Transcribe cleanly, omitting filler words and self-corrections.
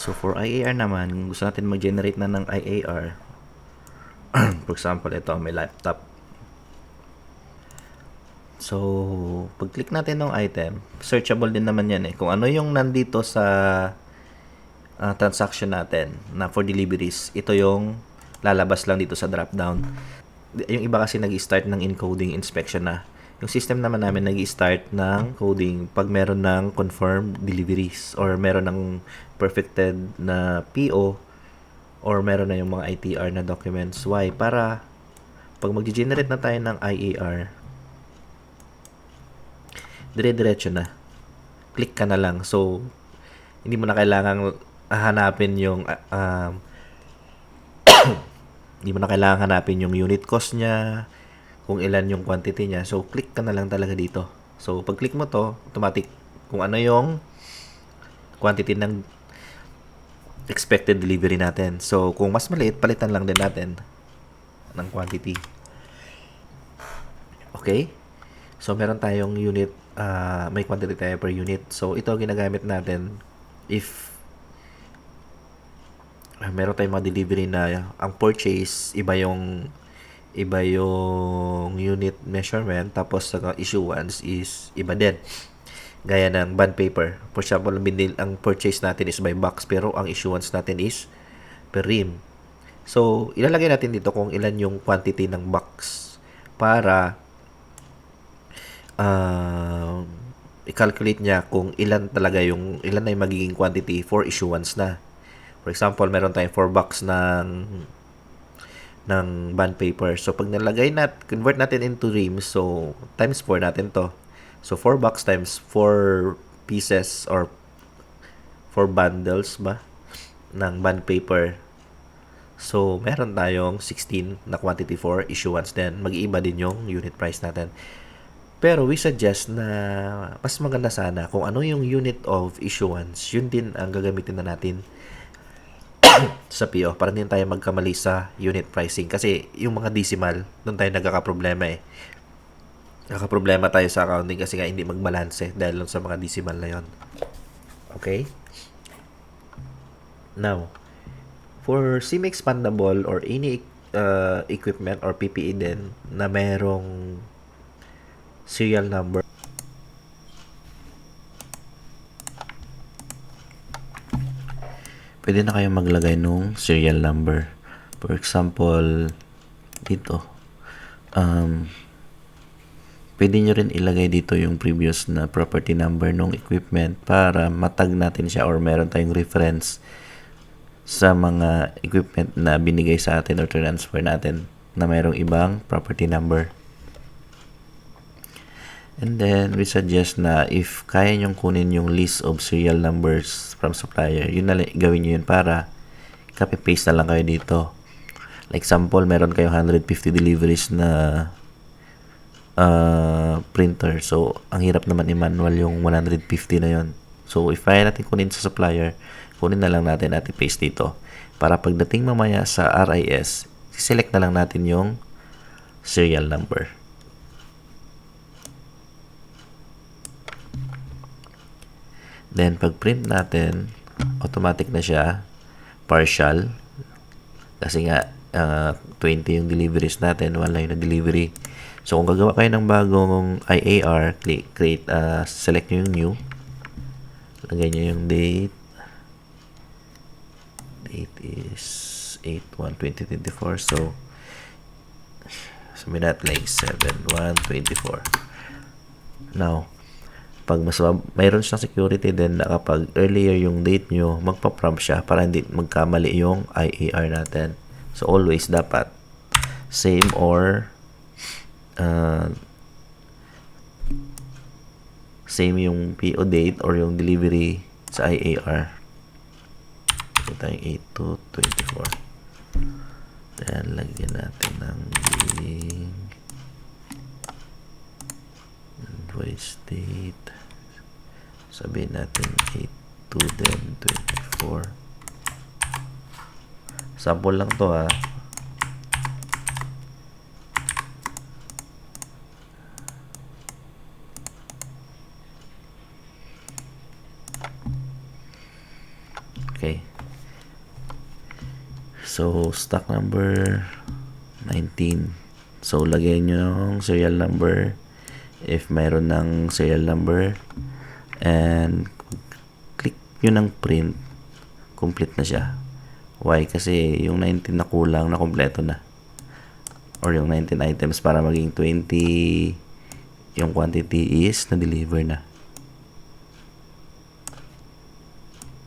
So for IAR naman, kung gusto natin mag-generate na ng IAR, for example, ito, may laptop. So, pag-click natin ng item, searchable din naman yan eh. Kung ano yung nandito sa transaction natin na for deliveries, ito yung lalabas lang dito sa drop-down. Yung iba kasi nag-start ng encoding inspection na. Yung system naman namin nag-start ng coding pag meron ng confirmed deliveries or meron ng perfected na PO or meron na yung mga ITR na documents. Why? Para pag mag-generate na tayo ng IAR, dire-diretso na. Click ka na lang. So, hindi mo na kailangang hanapin yung hindi mo na kailangan hanapin yung unit cost niya, kung ilan yung quantity niya. So, click ka na lang talaga dito. So, pag click mo to, automatic kung ano yung quantity ng expected delivery natin. So, kung mas maliit, palitan lang din natin ng quantity. Okay? So, meron tayong unit, may quantity tayo per unit. So, ito ginagamit natin if meron tayong mga delivery na ang purchase, iba yung unit measurement, tapos sa issuance is iba din. Gaya ng bond paper. For example, ang purchase natin is by box, pero ang issuance natin is per ream. So, ilalagay natin dito kung ilan yung quantity ng box para i-calculate niya kung ilan na yung magiging quantity for issuance na. For example, meron tayong 4 box ng bond paper. So, pag convert natin into reams, so, times 4 natin to. So, 4 box times 4 pieces or 4 bundles ba ng bond paper. So, meron tayong 16 na quantity for issuance din. Mag-iiba din yung unit price natin. Pero we suggest na mas maganda sana kung ano yung unit of issuance, yun din ang gagamitin na natin sa PO para hindi tayo magkamali sa unit pricing. Kasi yung mga decimal, doon tayo nagkakaproblema eh. Nagkakaproblema tayo sa accounting kasi nga hindi magbalanse dahil lang sa mga decimal na yon. Okay? Now, for SIM expandable or any equipment or PPE din na merong serial number, pwede na kayong maglagay nung serial number. For example, dito, pwede nyo rin ilagay dito yung previous na property number ng equipment para matag natin siya or meron tayong reference sa mga equipment na binigay sa atin or transfer natin na mayroong ibang property number. And then, we suggest na if kaya nyong kunin yung list of serial numbers from supplier, yun na gawin nyo yun para copy-paste na lang kayo dito. Like example, meron kayo 150 deliveries na printer. So, ang hirap naman i-manual yung 150 na yun. So, if kaya natin kunin sa supplier, kunin na lang natin at i-paste dito. Para pagdating mamaya sa RIS, select na lang natin yung serial number. Then, pag print natin, automatic na siya, partial. Kasi nga, 20 yung deliveries natin, wala yung na-delivery. So, kung gagawa kayo ng bagong IAR, create, select nyo yung new. Lagay nyo yung date. Date is 8/1/2024. So, sabihin natin like 7/1/24. Now, pag mayroon siyang security din na kapag earlier yung date nyo, magpa-prompt siya para hindi magkamali yung IAR natin. So, always dapat same or same yung PO date or yung delivery sa IAR. Ito tayong 8/2/24. Then, lagyan natin ng billing invoice date. Sabihin natin 8/2/24. Sample lang to ha. Okay. So, stock number 19. So, lagay nyo yung serial number if mayroon ng serial number and click nyo ng print. Complete na siya. Why? Kasi yung 19 na kulang na kompleto na. Or yung 19 items para maging 20 yung quantity is na-deliver na.